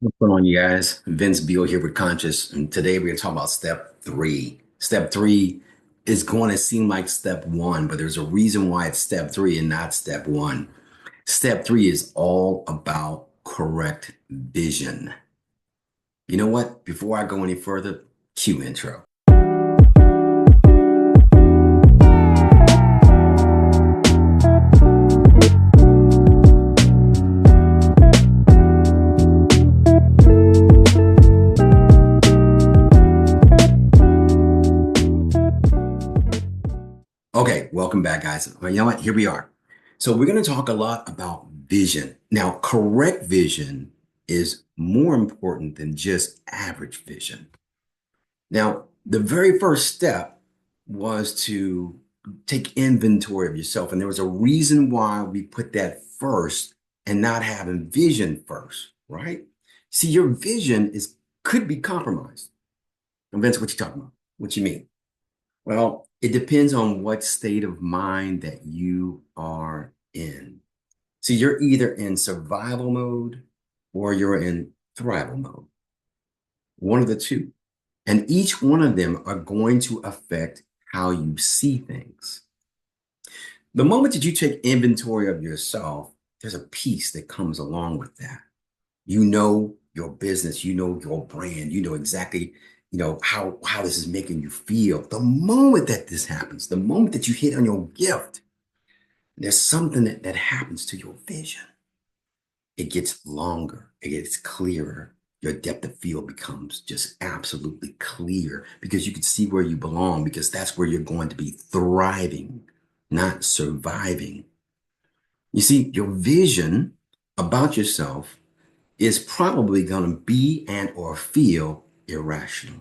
What's going on, you guys? Vince Beal here with Conscious, and today we're going to talk about step three. Step three is going to seem like step one, but there's a reason why it's step three and not step one. Step three is all about correct vision. You know what? Before I go any further, cue intro. Okay, welcome back, guys. Well, you know what? Here we are. So we're going to talk a lot about vision. Now, correct vision is more important than just average vision. Now, the very first step was to take inventory of yourself. And there was a reason why we put that first and not having vision first, right? See, your vision is could be compromised. And Vince, what you talking about? What you mean? Well, it depends on what state of mind that you are in. So you're either in survival mode or you're in thrival mode, one of the two. And each one of them are going to affect how you see things. The moment that you take inventory of yourself, there's a piece that comes along with that. You know your business, you know your brand, you know exactly, how this is making you feel. The moment that this happens, the moment that you hit on your gift, there's something that happens to your vision. It gets longer, it gets clearer. Your depth of field becomes just absolutely clear because you can see where you belong, because that's where you're going to be thriving, not surviving. You see, your vision about yourself is probably going to be and or feel irrational.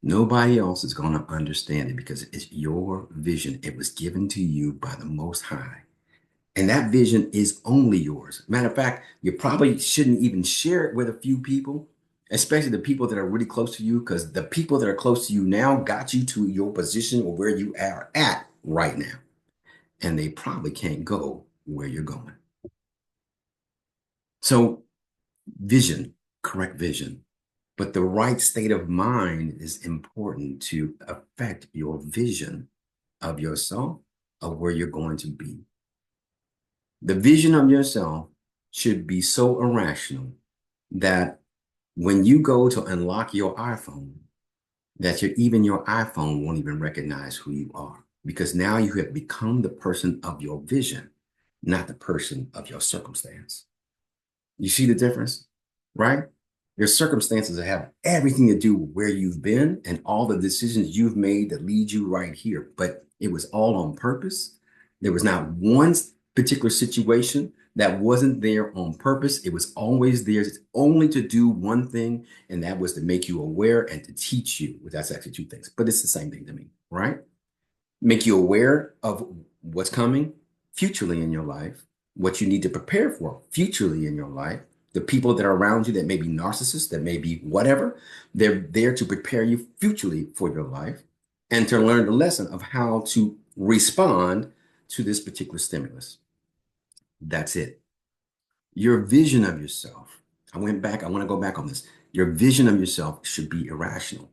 Nobody else is going to understand it because it's your vision. It was given to you by the Most High. And that vision is only yours. Matter of fact, you probably shouldn't even share it with a few people, especially the people that are really close to you, because the people that are close to you now got you to your position or where you are at right now. And they probably can't go where you're going. So, vision, correct vision. But the right state of mind is important to affect your vision of yourself, of where you're going to be. The vision of yourself should be so irrational that when you go to unlock your iPhone, that even your iPhone won't even recognize who you are, because now you have become the person of your vision, not the person of your circumstance. You see the difference, right? Your circumstances have everything to do with where you've been and all the decisions you've made that lead you right here. But it was all on purpose. There was not one particular situation that wasn't there on purpose. It was always there only to do one thing, and that was to make you aware and to teach you. Well, that's actually two things, but it's the same thing to me, right? Make you aware of what's coming futurely in your life, what you need to prepare for futurely in your life, the people that are around you that may be narcissists, that may be whatever, they're there to prepare you futurely for your life and to learn the lesson of how to respond to this particular stimulus. That's it. Your vision of yourself. I want to go back on this. Your vision of yourself should be irrational.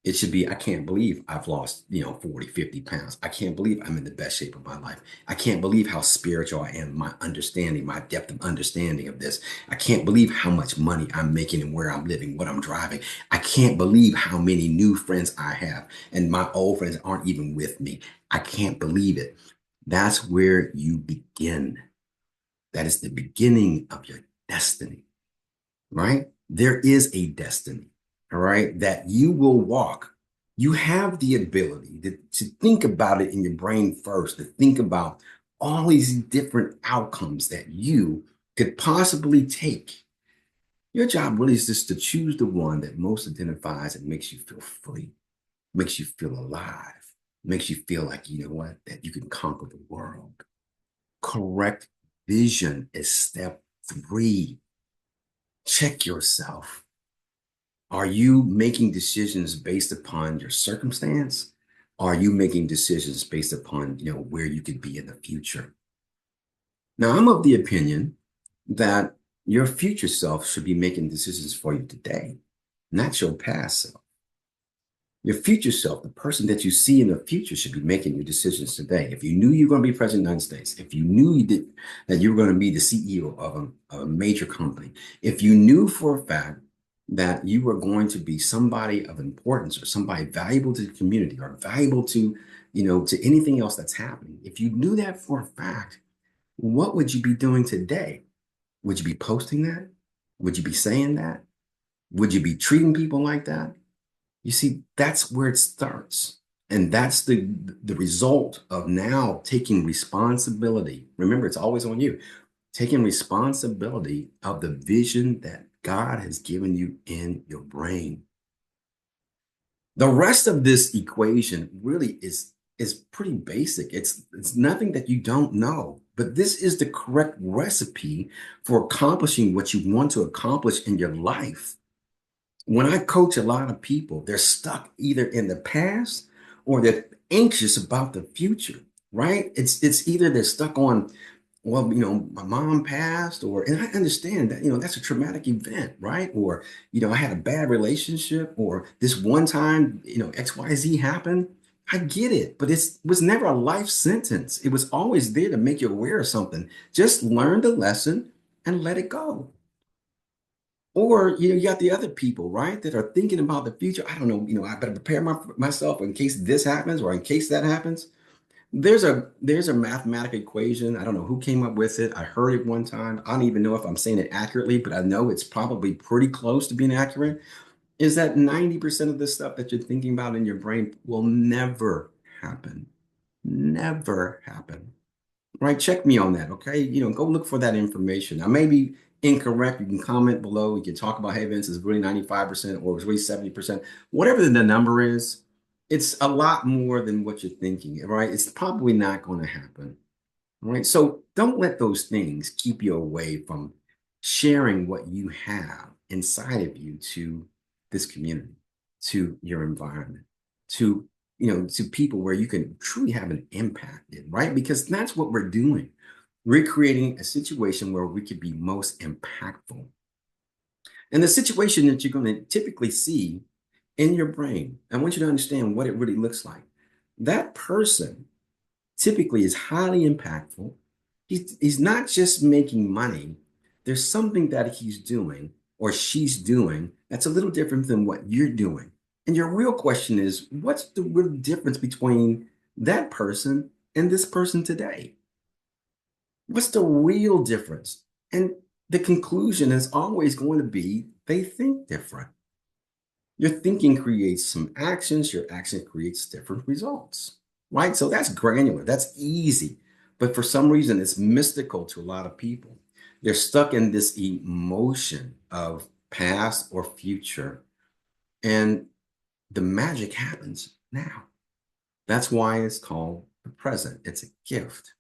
It should be, I can't believe I've lost, 40, 50 pounds. I can't believe I'm in the best shape of my life. I can't believe how spiritual I am, my understanding, my depth of understanding of this. I can't believe how much money I'm making and where I'm living, what I'm driving. I can't believe how many new friends I have and my old friends aren't even with me. I can't believe it. That's where you begin. That is the beginning of your destiny, right? There is a destiny, all right, that you will walk. You have the ability to think about it in your brain first, to think about all these different outcomes that you could possibly take. Your job really is just to choose the one that most identifies and makes you feel free, makes you feel alive, makes you feel like, you know what, that you can conquer the world. Correct vision is step three. Check yourself. Are you making decisions based upon your circumstance? Are you making decisions based upon, where you could be in the future? Now, I'm of the opinion that Your future self should be making decisions for you today, not your past self. Your future self, the person that you see in the future, should be making your decisions today. If you knew you were going to be president of the United States, if you knew that you were going to be the CEO of a major company, if you knew for a fact that you were going to be somebody of importance or somebody valuable to the community or valuable to, to anything else that's happening, if you knew that for a fact, what would you be doing today? Would you be posting that? Would you be saying that? Would you be treating people like that? You see, that's where it starts. And that's the result of now taking responsibility. Remember, it's always on you. Taking responsibility of the vision that God has given you in your brain. The rest of this equation really is pretty basic. It's nothing that you don't know, but this is the correct recipe for accomplishing what you want to accomplish in your life. When I coach a lot of people, they're stuck either in the past or they're anxious about the future, right? It's either they're stuck on, well, my mom passed, and I understand that, that's a traumatic event, right? Or, I had a bad relationship, or this one time, XYZ happened. I get it, but it was never a life sentence. It was always there to make you aware of something. Just learn the lesson and let it go. Or, you got the other people, right, that are thinking about the future. I don't know, I better prepare myself in case this happens or in case that happens. There's a mathematical equation. I don't know who came up with it. I heard it one time. I don't even know if I'm saying it accurately, but I know it's probably pretty close to being accurate. Is that 90% of the stuff that you're thinking about in your brain will never happen. Never happen. Right? Check me on that. Okay. Go look for that information. I may be incorrect. You can comment below. We can talk about, hey, Vince, is really 95% or it's really 70%. Whatever the number is, it's a lot more than what you're thinking, right? It's probably not going to happen. Right. So don't let those things keep you away from sharing what you have inside of you to this community, to your environment, to to people where you can truly have an impact in, right? Because that's what we're doing. We're creating a situation where we could be most impactful. And the situation that you're going to typically see in your brain, I want you to understand what it really looks like. That person typically is highly impactful. He's not just making money. There's something that he's doing or she's doing that's a little different than what you're doing. And your real question is, what's the real difference between that person and this person today? What's the real difference? And the conclusion is always going to be they think different. Your thinking creates some actions, your action creates different results, right? So that's granular, that's easy. But for some reason, it's mystical to a lot of people. They're stuck in this emotion of past or future, and the magic happens now. That's why it's called the present. It's a gift.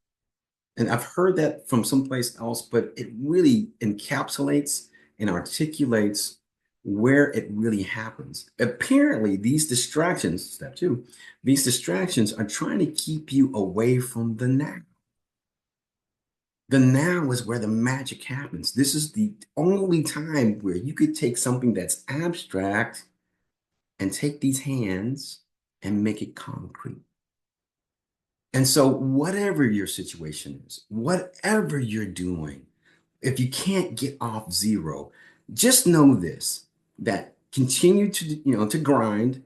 And I've heard that from someplace else, but it really encapsulates and articulates where it really happens. Apparently, these distractions, step two, these distractions are trying to keep you away from the now. The now is where the magic happens. This is the only time where you could take something that's abstract and take these hands and make it concrete. And so, whatever your situation is, whatever you're doing, if you can't get off zero, just know this, that continue to grind.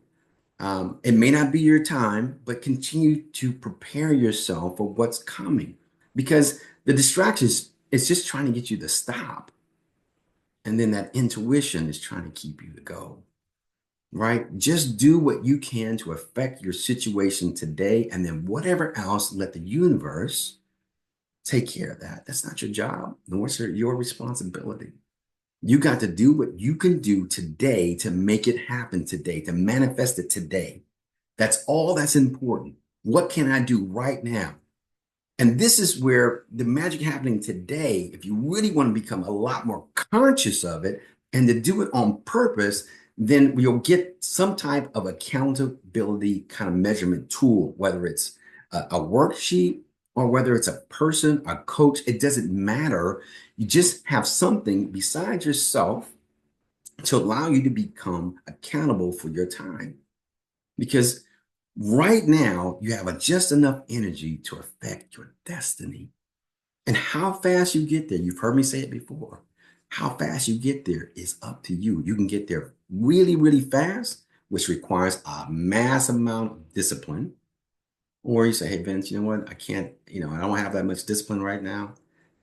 It may not be your time, but continue to prepare yourself for what's coming because the distractions is just trying to get you to stop. And then that intuition is trying to keep you to go, right? Just do what you can to affect your situation today. And then whatever else, let the universe take care of that. That's not your job, nor is it your responsibility. You got to do what you can do today to make it happen today, to manifest it today. That's all that's important. What can I do right now? And this is where the magic happening today, if you really want to become a lot more conscious of it and to do it on purpose, then you'll get some type of accountability kind of measurement tool, whether it's a worksheet or whether it's a person, a coach, it doesn't matter. You just have something besides yourself to allow you to become accountable for your time. Because right now, you have just enough energy to affect your destiny. And how fast you get there, you've heard me say it before. How fast you get there is up to you. You can get there really, really fast, which requires a mass amount of discipline. Or you say, hey, Vince, you know what? I can't, I don't have that much discipline right now.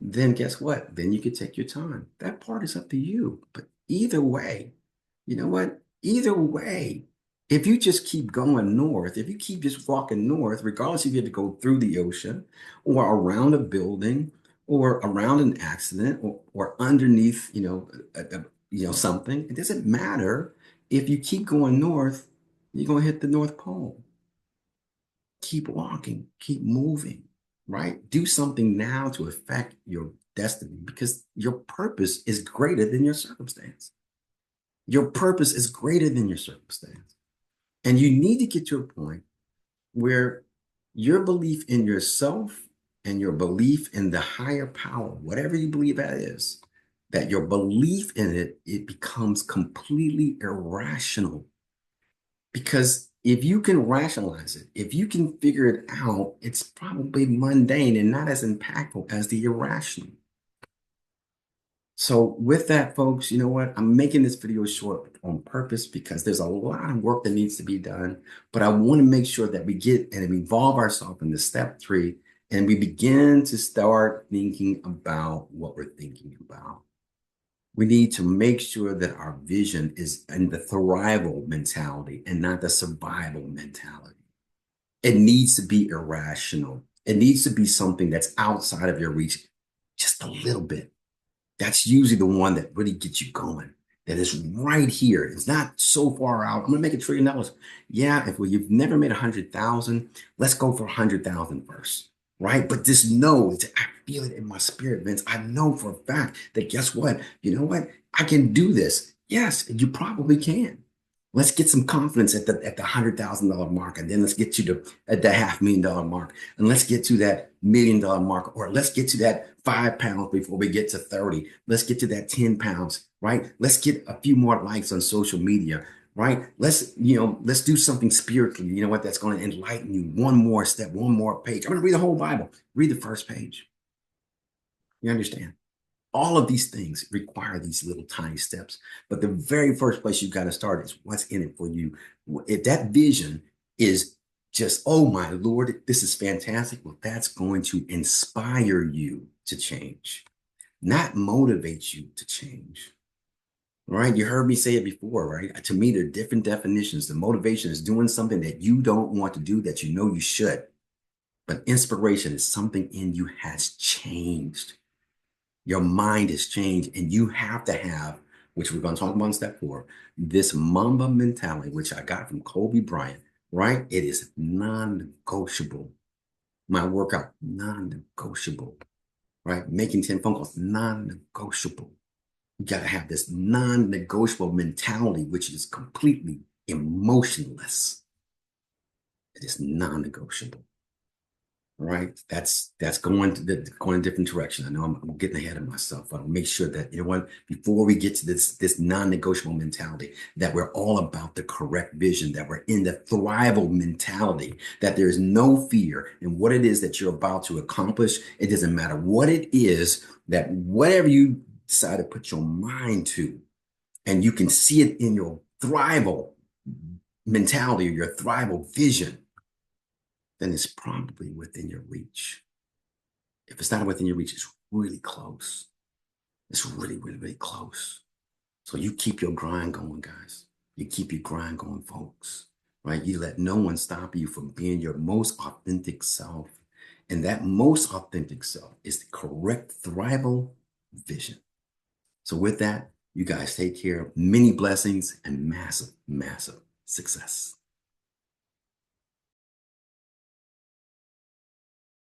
Then guess what? Then you can take your time. That part is up to you. But either way, you know what? Either way, if you just keep going north, if you keep just walking north, regardless if you have to go through the ocean or around a building or around an accident or underneath, something, it doesn't matter. If you keep going north, you're going to hit the North Pole. Keep walking, keep moving, right? Do something now to affect your destiny because your purpose is greater than your circumstance. Your purpose is greater than your circumstance. And you need to get to a point where your belief in yourself and your belief in the higher power, whatever you believe that is, that your belief in it, it becomes completely irrational. Because if you can rationalize it, if you can figure it out, it's probably mundane and not as impactful as the irrational. So with that, folks, you know what? I'm making this video short on purpose because there's a lot of work that needs to be done, but I want to make sure that we get and involve ourselves in the step 3 and we begin to start thinking about what we're thinking about. We need to make sure that our vision is in the thrival mentality and not the survival mentality. It needs to be irrational. It needs to be something that's outside of your reach just a little bit. That's usually the one that really gets you going. That is right here. It's not so far out. I'm gonna make $1 trillion. Yeah, if you've never made 100,000, let's go for 100,000 first, right? But just know, I feel it in my spirit, Vince. I know for a fact that guess what? You know what? I can do this. Yes, you probably can. Let's get some confidence at the $100,000 mark, and then let's get you to at the $500,000 mark, and let's get to that $1 million mark, or let's get to that 5 pounds before we get to 30. Let's get to that 10 pounds, right? Let's get a few more likes on social media, right? Let's do something spiritually. You know what? That's going to enlighten you. One more step, one more page. I'm going to read the whole Bible. Read the first page. You understand? All of these things require these little tiny steps. But the very first place you got to start is what's in it for you. If that vision is just, oh my Lord, this is fantastic. Well, that's going to inspire you to change, not motivate you to change. Right? You heard me say it before, right? To me, there are different definitions. The motivation is doing something that you don't want to do that you know you should. But inspiration is something in you has changed. Your mind has changed, and you have to have, which we're going to talk about in step 4, this Mamba mentality, which I got from Kobe Bryant, right? It is non-negotiable. My workout, non-negotiable, right? Making 10 phone calls, non-negotiable. You got to have this non-negotiable mentality, which is completely emotionless. It is non-negotiable. Right, that's going in different direction. I know I'm getting ahead of myself. I'll make sure that you know what before we get to this non-negotiable mentality, that we're all about the correct vision, that we're in the thrival mentality, that there's no fear in what it is that you're about to accomplish. It doesn't matter what it is, that whatever you decide to put your mind to, and you can see it in your thrival mentality or your thrival vision, then it's probably within your reach. If it's not within your reach, it's really close. It's really, really, really close. So you keep your grind going, guys. You keep your grind going, folks. Right? You let no one stop you from being your most authentic self. And that most authentic self is the correct thrival vision. So with that, you guys take care. Many blessings and massive, massive success.